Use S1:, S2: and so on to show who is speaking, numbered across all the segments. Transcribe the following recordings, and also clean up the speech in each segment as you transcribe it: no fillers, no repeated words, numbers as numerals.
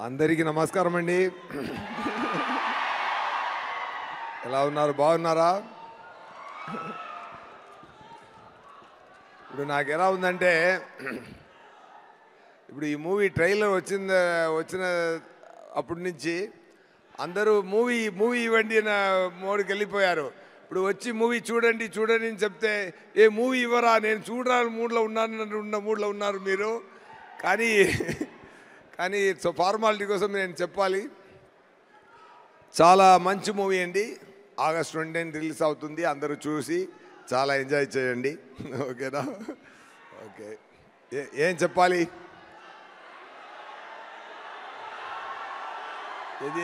S1: అందరికీ నమస్కారం అండి. ఎలా ఉన్నారు? బాగున్నారా? ఇప్పుడు నాకు ఎలా ఉందంటే, ఇప్పుడు ఈ మూవీ ట్రైలర్ వచ్చిన అప్పటి నుంచి అందరూ మూవీ ఇవ్వండి నా మోడికి వెళ్ళిపోయారు. ఇప్పుడు వచ్చి మూవీ చూడండి చూడండి అని చెప్తే ఏ మూవీ ఇవ్వరా, నేను చూడాలని మూడ్లో ఉన్నారు మీరు. కానీ ఫార్మాలిటీ కోసం నేను చెప్పాలి, చాలా మంచి మూవీ అండి. ఆగస్ట్ 20 రిలీజ్ అవుతుంది. అందరూ చూసి చాలా ఎంజాయ్ చేయండి. ఓకేనా? ఓకే, ఏం చెప్పాలి?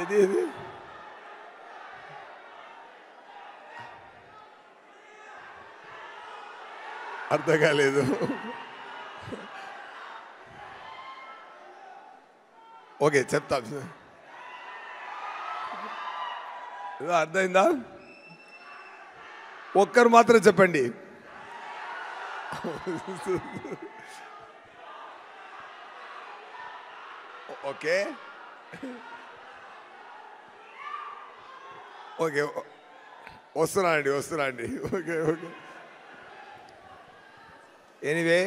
S1: ఏది అర్థం కాలేదు. ఓకే, చెప్తాను. అర్థమైందా? ఒక్కరు మాత్రం చెప్పండి. ఓకే ఓకే, వస్తున్నా అండి. ఓకే. ఎనీవే,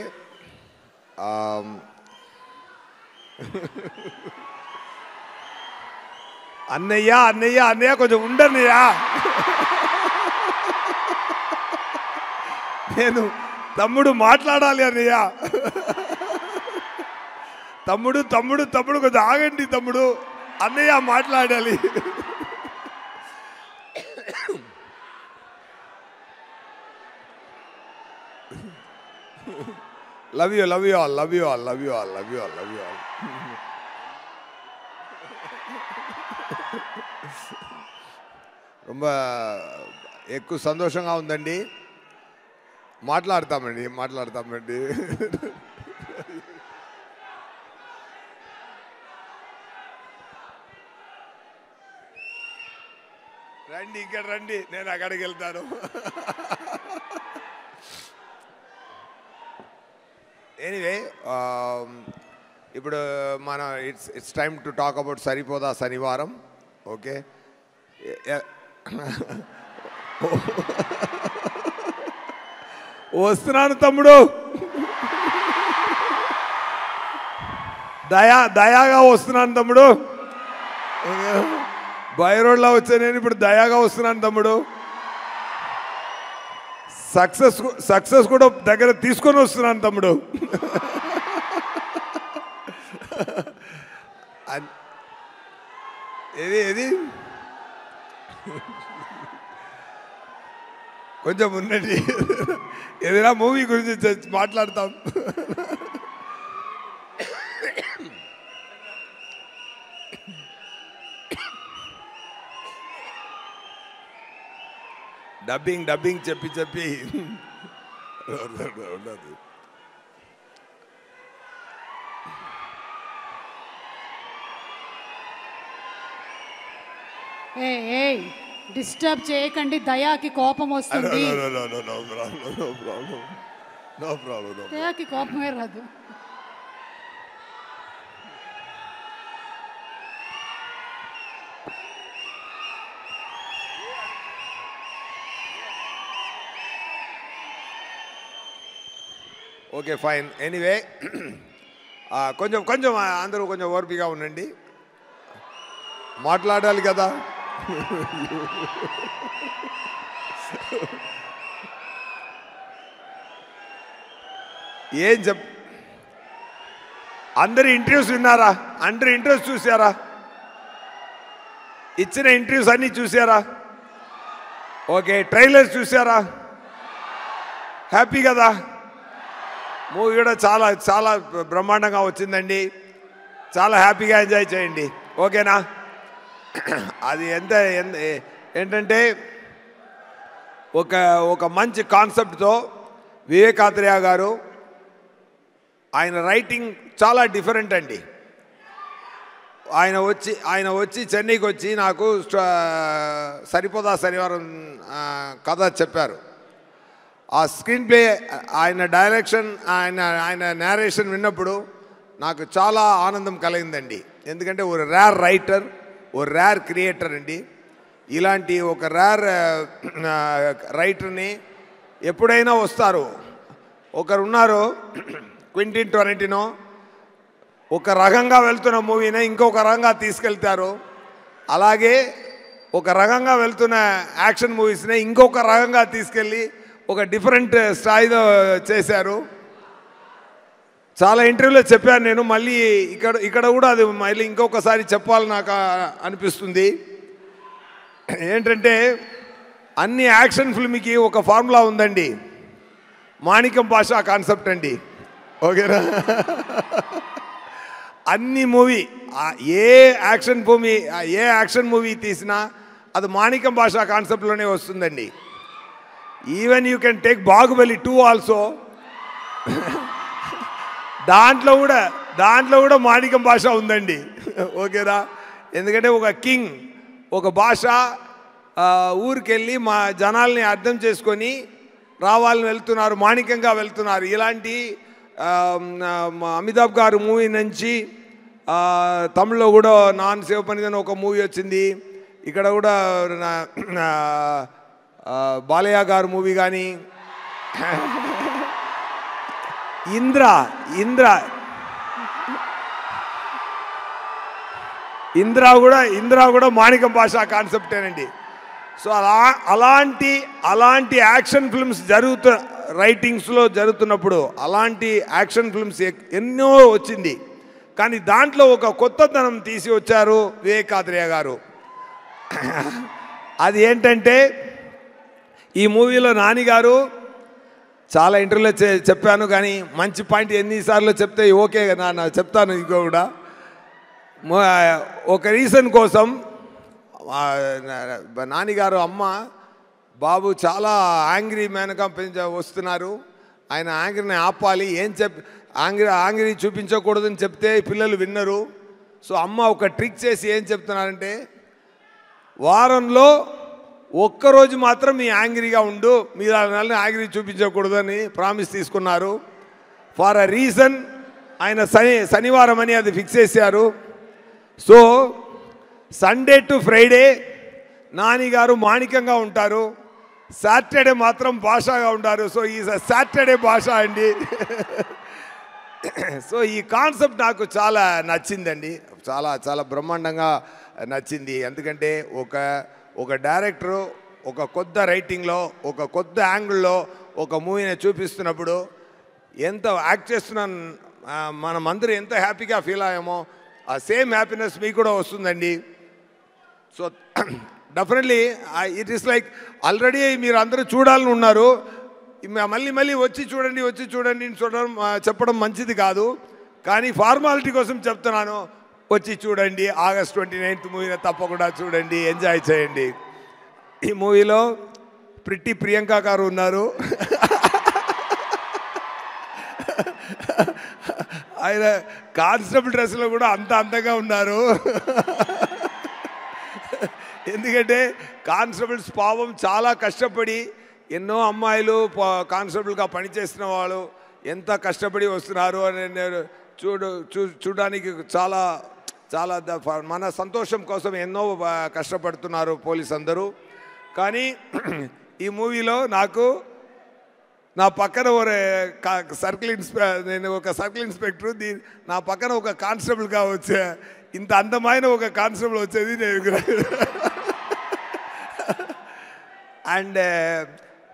S1: అన్నయ్య కొంచెం ఉండన్నయ్యా. నేను తమ్ముడు మాట్లాడాలి అన్నయ్య. తమ్ముడు కొంచెం ఆగండి తమ్ముడు. అన్నయ్య మాట్లాడాలి. Love you all. ரொம்ப ఎక్కువ సంతోషంగా ఉందండి. మాట్లాడతామండి. రండి, ఇక్కడ రండి, నేను అక్కడికి వెళ్తాను. ఎనీవే, ఇప్పుడు మనం it's time to talk about Saripodhaa Sanivaaram. Okay, వస్తున్నాను తమ్ముడు. దయాగా వస్తున్నాను తమ్ముడు. బై రోడ్లో వచ్చా నేను, ఇప్పుడు దయాగా వస్తున్నాను తమ్ముడు. సక్సెస్ కూడా దగ్గర తీసుకొని వస్తున్నాను తమ్ముడు. ఏది కొంచెం ఉన్నది, ఏదైనా మూవీ గురించి మాట్లాడతాం. డబ్బింగ్ చెప్పి ఉండదు.
S2: డిస్టర్బ్ చేయకండి, దయాకి కోపం వస్తుంది.
S1: No problem.
S2: దయాకి కోపమే రాదు.
S1: Okay, fine. ఎనీవే, కొంచెం అందరూ కొంచెం ఓర్పిగా ఉండండి, మాట్లాడాలి కదా. అందరు ఇంటర్వ్యూస్ విన్నారా? అందరు ఇంటర్వ్యూస్ చూసారా? ఇచ్చిన ఇంటర్వ్యూస్ అన్నీ చూసారా? ఓకే, ట్రైలర్స్ చూసారా? హ్యాపీ కదా? మూవీ కూడా చాలా చాలా బ్రహ్మాండంగా వచ్చిందండి. చాలా హ్యాపీగా ఎంజాయ్ చేయండి. ఓకేనా? అది ఏంటంటే ఒక మంచి కాన్సెప్ట్తో వివేకాత్రేయ గారు, ఆయన రైటింగ్ చాలా డిఫరెంట్ అండి. ఆయన వచ్చి చెన్నైకి వచ్చి నాకు సరిపోదా శనివారం కథ చెప్పారు. ఆ స్క్రీన్ ప్లే, ఆయన డైరెక్షన్, ఆయన నేరేషన్ విన్నప్పుడు నాకు చాలా ఆనందం కలిగిందండి. ఎందుకంటే ఒక రేర్ రైటర్, ఒక రేర్ క్రియేటర్ అండి. ఇలాంటి ఒక రేర్ రైటర్ని ఎప్పుడైనా వస్తారు. ఒకరున్నారు క్వింటిన్ టొరంటినో, ఒక రకంగా వెళ్తున్న మూవీని ఇంకొక రకంగా తీసుకెళ్తారు. అలాగే ఒక రకంగా వెళ్తున్న యాక్షన్ మూవీస్ని ఇంకొక రకంగా తీసుకెళ్ళి ఒక డిఫరెంట్ స్థాయిలో చేశారు. చాలా ఇంటర్వ్యూలో చెప్పాను నేను, మళ్ళీ ఇక్కడ కూడా అది మళ్ళీ ఇంకొకసారి చెప్పాలి నాకు అనిపిస్తుంది. ఏంటంటే అన్ని యాక్షన్ ఫిల్మ్కి ఒక ఫార్ములా ఉందండి, మాణిక్యం భాషా కాన్సెప్ట్ అండి. ఓకేనా? అన్ని మూవీ ఏ యాక్షన్ మూవీ తీసినా అది మాణిక్యం భాషా కాన్సెప్ట్లోనే వస్తుందండి. Even you can take Baahubali 2 also, దాంట్లో కూడా మాణిక్యం భాష ఉందండి. ఓకేనా? ఎందుకంటే ఒక కింగ్ ఒక భాష ఊరికెళ్ళి మా జనాల్ని అర్థం చేసుకొని రావాలని వెళ్తున్నారు, మాణిక్యంగా వెళ్తున్నారు. ఇలాంటి అమితాబ్ గారు మూవీ నుంచి తమిళ్లో కూడా నాన్ శివపనిదని ఒక మూవీ వచ్చింది. ఇక్కడ కూడా బాలయ్య గారు మూవీ కానీ, ఇంద్ర కూడా మాణిక్యం భాషా కాన్సెప్టేనండి. సో అలాంటి యాక్షన్ ఫిల్మ్స్ రైటింగ్స్లో జరుగుతున్నప్పుడు అలాంటి యాక్షన్ ఫిల్మ్స్ ఎన్నో వచ్చింది. కానీ దాంట్లో ఒక కొత్తదనం తీసి వచ్చారు వివేకాత్రేయ గారు. అది ఏంటంటే ఈ మూవీలో నాని గారు చాలా ఇంటర్వ్యూలో చెప్పాను, కానీ మంచి పాయింట్ ఎన్నిసార్లు చెప్తే ఓకే నా చెప్తాను. ఇంకో కూడా ఒక రీజన్ కోసం నానిగారు అమ్మ బాబు చాలా యాంగ్రీ మ్యాన్గా వస్తున్నారు, ఆయన యాంగ్రీని ఆపాలి, యాంగ్రీ చూపించకూడదని చెప్తే పిల్లలు విన్నరు. సో అమ్మ ఒక ట్రిక్ చేసి ఏం చెప్తున్నారంటే, వారంలో ఒక్కరోజు మాత్రం మీ యాంగ్రీగా ఉండు, మీరు యాంగ్రీ చూపించకూడదని ప్రామిస్ తీసుకున్నారు. ఫర్ అ రీజన్ ఆయన శనివారం అని అది ఫిక్స్ చేశారు. So Sunday to Friday Nani గారు మాణిక్యంగా ఉంటారు, సాటర్డే మాత్రం భాషగా ఉంటారు. సో ఈ సాటర్డే భాష అండి. సో ఈ కాన్సెప్ట్ నాకు చాలా నచ్చిందండి, చాలా బ్రహ్మాండంగా నచ్చింది. ఎందుకంటే ఒక డైరెక్టరు ఒక కొత్త రైటింగ్లో ఒక కొత్త యాంగిల్లో ఒక మూవీని చూపిస్తున్నప్పుడు ఎంత యాక్ట్ చేస్తున్నా మనమందరూ ఎంత హ్యాపీగా ఫీల్ అయ్యామో ఆ సేమ్ హ్యాపీనెస్ మీకు కూడా వస్తుందండి. So definitely it is like already మీరు అందరూ చూడాలని ఉన్నారు, మళ్ళీ వచ్చి చూడండి చెప్పడం మంచిది కాదు. కానీ ఫార్మాలిటీ కోసం చెప్తున్నాను, వచ్చి చూడండి. ఆగస్ట్ 29th మూవీని తప్పకుండా చూడండి, ఎంజాయ్ చేయండి. ఈ మూవీలో ప్రిట్టి ప్రియాంక గారు ఉన్నారు. ఆయన కానిస్టేబుల్ డ్రెస్లో కూడా అంత అందంగా ఉన్నారు. ఎందుకంటే కానిస్టేబుల్స్ పాపం చాలా కష్టపడి ఎన్నో అమ్మాయిలు కానిస్టేబుల్గా పనిచేస్తున్న వాళ్ళు ఎంత కష్టపడి వస్తున్నారు అని నేను చూడడానికి చాలా మన సంతోషం కోసం ఎన్నో కష్టపడుతున్నారు పోలీస్ అందరూ. కానీ ఈ మూవీలో నా పక్కన నేను ఒక సర్కిల్ ఇన్స్పెక్టర్, నా పక్కన ఒక కానిస్టేబుల్గా ఇంత అందమైన ఒక కానిస్టేబుల్ వచ్చేది నేను. అండ్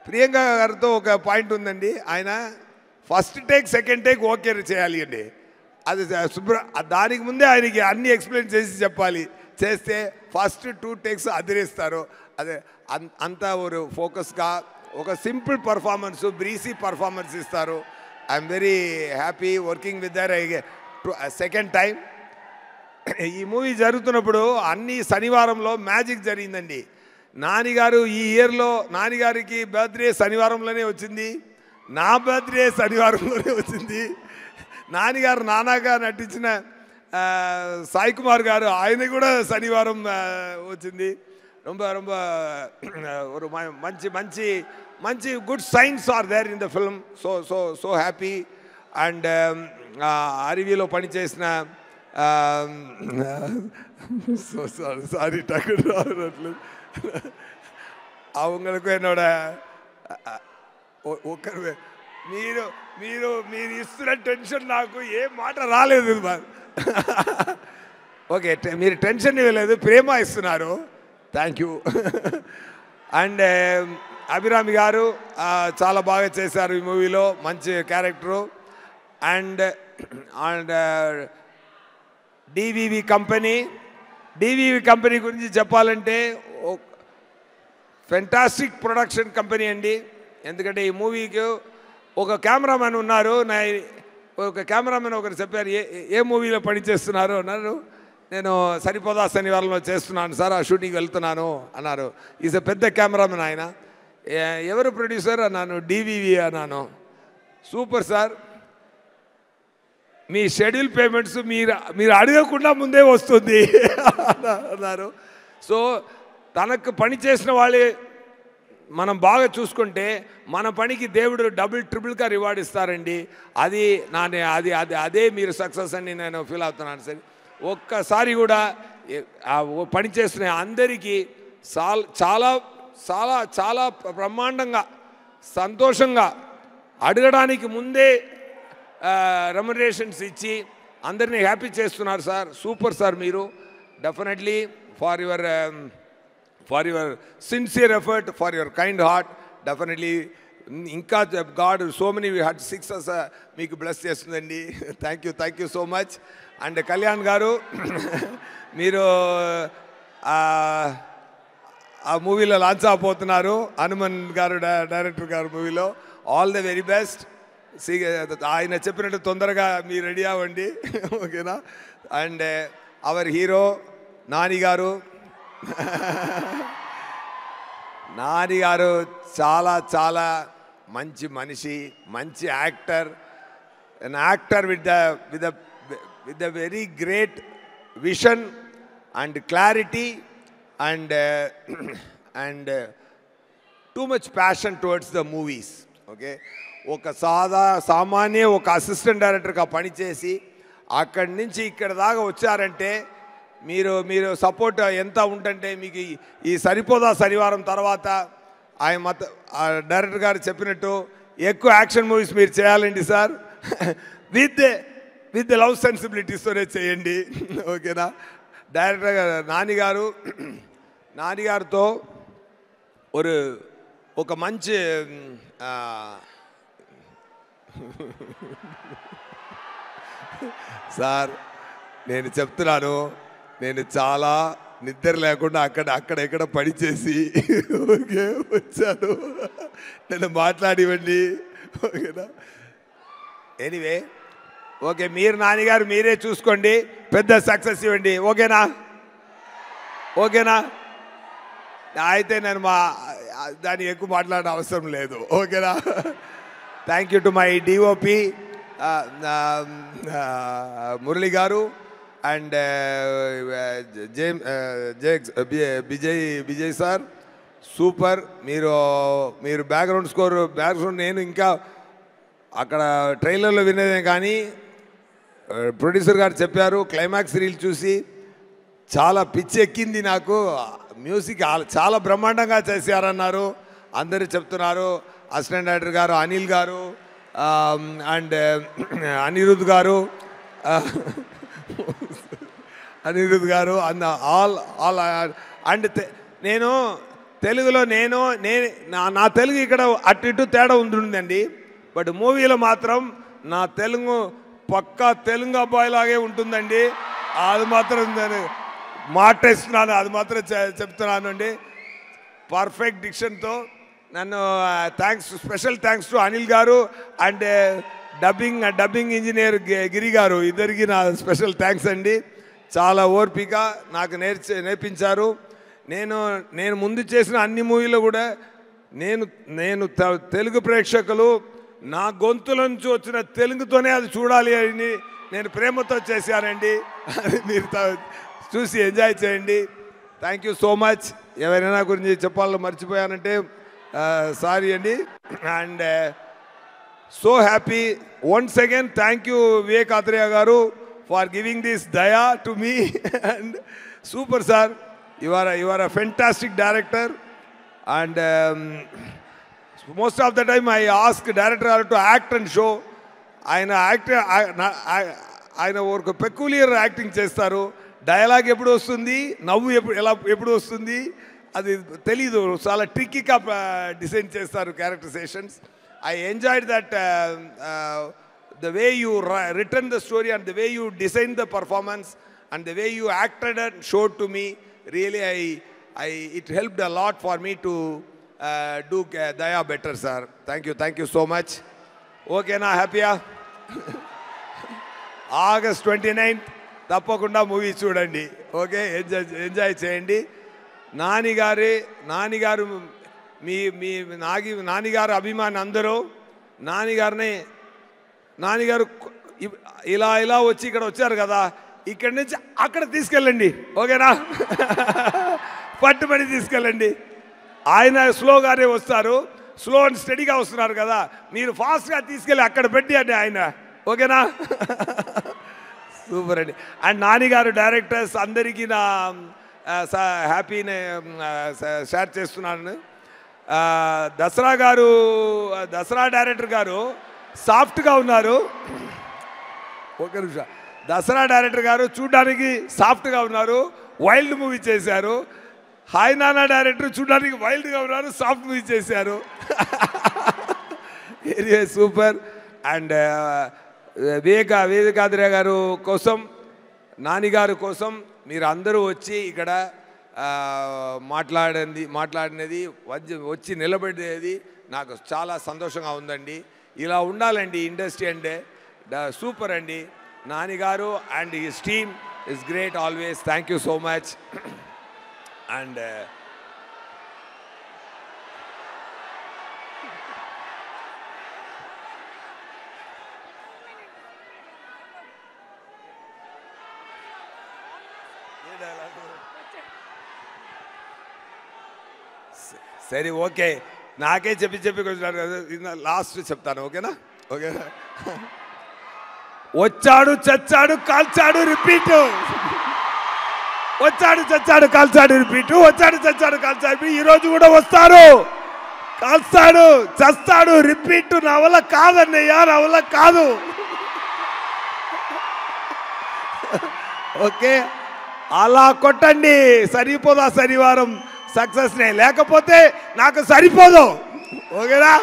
S1: ప్రియాంక గారితో ఒక పాయింట్ ఉందండి, ఆయన first take second take okay చేయాలి అండి. అది దానికి ముందే ఆయనకి అన్ని ఎక్స్ప్లెయిన్ చేసి చెప్పాలి, చేస్తే ఫస్ట్ 2 టేక్స్ అదిరేస్తారు. అదే అంత ఒక ఫోకస్గా ఒక సింపుల్ పర్ఫార్మెన్స్, బ్రీసీ పర్ఫార్మెన్స్ ఇస్తారు. I'm very happy working with their second time. ఈ మూవీ జరుగుతున్నప్పుడు అన్ని శనివారంలో మ్యాజిక్ జరిగిందండి. నానిగారు ఈ ఇయర్లో నానిగారికి బర్త్డే శనివారంలోనే వచ్చింది, నా బర్త్డే శనివారంలోనే వచ్చింది. నానిగారు నానాగా నటించిన సాయి కుమార్ గారు ఆయన కూడా శనివారం వచ్చింది. మంచి good signs are there in the film. So happy. And అరివిలో పనిచేసిన சாரி டக்குன்னு அவங்களுக்கும் என்னோட ఒకరు మీరు ఇస్తున్న టెన్షన్ నాకు ఏం మాట రాలేదు ఓకే మీరు టెన్షన్ ఇవ్వలేదు ప్రేమ ఇస్తున్నారు థ్యాంక్ యూ అండ్ అభిరామి గారు చాలా బాగా చేశారు ఈ మూవీలో మంచి character and and DVV company గురించి చెప్పాలంటే ఫెంటాస్టిక్ ప్రొడక్షన్ కంపెనీ అండి ఎందుకంటే ఈ మూవీకి ఒక కెమెరామెన్ ఉన్నారు ఒక కెమెరామెన్ ఒకరు చెప్పారు ఏ మూవీలో పనిచేస్తున్నారు అన్నారు నేను సరిపోదా శనివారంలో చేస్తున్నాను సార్ ఆ షూటింగ్ వెళ్తున్నాను అన్నారు ఈజ్ ఎ పెద్ద కెమెరామెన్ ఆయన ఎవరు ప్రొడ్యూసర్ అన్నాను డివివి అన్నాను సూపర్ సార్ మీ షెడ్యూల్ పేమెంట్స్ మీరు అడగకుండా ముందే వస్తుంది అన్నారు సో తనకు పని చేసిన వాళ్ళే మనం బాగా చూసుకుంటే మన పనికి దేవుడు డబుల్ ట్రిపుల్గా రివార్డ్ ఇస్తారండి అది అదే మీరు సక్సెస్ అని నేను ఫీల్ అవుతున్నాను సరే ఒక్కసారి కూడా పని చేస్తున్న అందరికీ చాలా చాలా చాలా బ్రహ్మాండంగా సంతోషంగా అడగడానికి ముందే రెమ్యునరేషన్స్ ఇచ్చి అందరినీ హ్యాపీ చేస్తున్నారు సార్ సూపర్ సార్ మీరు definitely for your sincere effort for your kind heart definitely ఇంకా god so many heart success మీకు బ్లెస్ చేస్తుందండి thank you so much and Kalyan garu మీరు ఆ మూవీలో లాంచ్ అవబోతున్నారు హనుమన్ గారు డైరెక్టర్ గారు మూవీలో ఆల్ ద వెరీ బెస్ట్ ఆయన చెప్పినట్టు తొందరగా మీరు రెడీ అవ్వండి ఓకేనా అండ్ అవర్ హీరో నాని గారు చాలా చాలా మంచి మనిషి మంచి actor with the very great vision and clarity and too much passion towards the movies okay ఒక సామాన్య ఒక అసిస్టెంట్ డైరెక్టర్గా పనిచేసి అక్కడి నుంచి ఇక్కడ దాకా వచ్చారంటే మీరు సపోర్ట్ ఎంత ఉంటుంటే మీకు ఈ సరిపోదా శనివారం తర్వాత ఆయన డైరెక్టర్ గారు చెప్పినట్టు ఎక్కువ యాక్షన్ మూవీస్ మీరు చేయాలండి సార్ విత్ లవ్ సెన్సిబిలిటీస్తోనే చేయండి ఓకేనా డైరెక్టర్ గారు నాని గారితో ఒక మంచి సార్ నేను చెప్తున్నాను నేను చాలా నిద్ర లేకుండా అక్కడెక్కడ పనిచేసి ఓకే వచ్చాను నేను మాట్లాడివ్వండి ఓకేనా ఎనీవే ఓకే మీరు నాన్నగారు మీరే చూసుకోండి పెద్ద సక్సెస్ ఇవ్వండి ఓకేనా అయితే నేను దాన్ని ఎక్కువ మాట్లాడడం అవసరం లేదు ఓకేనా thank you to my DOP Murali గారు అండ్ విజయ్ సార్ సూపర్ మీరు బ్యాక్గ్రౌండ్ నేను ఇంకా అక్కడ ట్రైలర్లో వినేదే కానీ ప్రొడ్యూసర్ గారు చెప్పారు క్లైమాక్స్ రీల్ చూసి చాలా పిచ్చి ఎక్కింది నాకు మ్యూజిక్ చాలా బ్రహ్మాండంగా చేశారన్నారు అందరూ చెప్తున్నారు అసిస్టెంట్ డైరెక్టర్ గారు అనిల్ గారు అండ్ అనిరుద్ గారు అన్న ఆల్ అండ్ నేను తెలుగులో నా తెలుగు ఇక్కడ అటు ఇటు తేడా ఉంటుందండి బట్ మూవీలో మాత్రం నా తెలుగు పక్కా తెలుగు అబ్బాయిలాగే ఉంటుందండి అది మాత్రం నేను మాటేస్తున్నాను అది మాత్రం చెప్తున్నాను అండి పర్ఫెక్ట్ డిక్షన్తో నన్ను స్పెషల్ థ్యాంక్స్ టు అనిల్ గారు అండ్ డబ్బింగ్ ఇంజనీర్ గిరి గారు ఇద్దరికి నా స్పెషల్ థ్యాంక్స్ అండి చాలా ఓర్పిక నాకు నేర్పించారు నేను ముందు చేసిన అన్ని మూవీలో కూడా నేను తెలుగు ప్రేక్షకులు నా గొంతుల నుంచి వచ్చిన తెలుగుతోనే అది చూడాలి అని నేను ప్రేమతో చేశానండి అది మీరు చూసి ఎంజాయ్ చేయండి థ్యాంక్ యూ సో మచ్ ఎవరైనా గురించి చెప్పాలో మర్చిపోయానంటే సారీ అండి and so happy once again thank you Vivek Athreya గారు for giving this Daya to me. And super, sir. You are a fantastic director. And most of the time I ask director to act and show. ఆయన ఒక peculiar acting చేస్తారు. Dialogue ఎప్పుడు వస్తుంది, నవ్వు ఎప్పుడు వస్తుంది అది తెలీదు. చాలా ట్రిక్కీగా డిజైన్ చేస్తారు characterisations. I enjoyed that the way you written the story and the way you designed the performance and the way you acted and showed to me. Really, it helped a lot for me to do Daya better, sir. Thank you so much. Okay, na happy? August 29th, తప్పకుండా movie చూడండి. Okay, enjoy చేయండి. నానిగారు నానిగారు అభిమాని అందరూ నానిగారు ఇలా వచ్చి ఇక్కడ వచ్చారు కదా, ఇక్కడి నుంచి అక్కడ తీసుకెళ్ళండి. ఓకేనా? పట్టుబడి తీసుకెళ్ళండి. ఆయన స్లోగానే వస్తారు, స్లో అండ్ స్టడీగా వస్తున్నారు కదా, మీరు ఫాస్ట్గా తీసుకెళ్ళి అక్కడ పెట్టి అండి ఆయన. ఓకేనా? సూపర్ అండి. అండ్ నానిగారు డైరెక్టర్స్ అందరికీ నా హ్యాపీని షేర్ చేస్తున్నాను. దసరా డైరెక్టర్ గారు సాఫ్ట్గా ఉన్నారు. ఒక నిమిషం. దసరా డైరెక్టర్ గారు చూడడానికి సాఫ్ట్గా ఉన్నారు, వైల్డ్ మూవీ చేశారు. హాయ్ నానా డైరెక్టర్ చూడడానికి వైల్డ్గా ఉన్నారు, సాఫ్ట్ మూవీ చేశారు. సూపర్. అండ్ వివేకాద్రి గారు కోసం, నానిగారు కోసం మీరు అందరూ వచ్చి ఇక్కడ మాట్లాడినది వచ్చి నిలబడేది నాకు చాలా సంతోషంగా ఉందండి. ఇలా ఉండాలండి ఇండస్ట్రీ అంటే. సూపర్ అండి. నానిగారు and his team is great always. Thank you so much. And సరే, ఓకే, నాకే చెప్పి లాస్ట్ చెప్తాను. ఓకేనా? ఓకేనా? వచ్చాడు చచ్చాడు కాల్చాడు రిపీట్, వచ్చాడు చచ్చాడు కాల్చాడు రిపీట్, వచ్చాడు చచ్చాడు కాల్చాడు. ఈరోజు కూడా వస్తారు, కాల్స్తాడు చస్తాడు రిపీట్. నా వల్ల కాదన్నయ్య, నా వల్ల కాదు. ఓకే, అలా కొట్టండి. సరిపోదా శనివారం సక్సెస్నే, లేకపోతే నాకు సరిపోదు. ఓకేనా?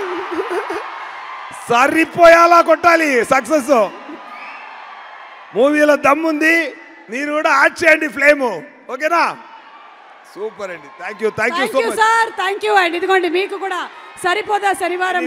S1: సరిపోయేలా కొట్టాలి సక్సెస్. మూవీలో దమ్ముంది, మీరు కూడా యాడ్ చేయండి ఫ్లేము. ఓకేనా? సూపర్ అండి. Thank you so much
S2: sir. Thank you అండి. ఇదిగోండి మీకు కూడా సరిపోదా శనివారం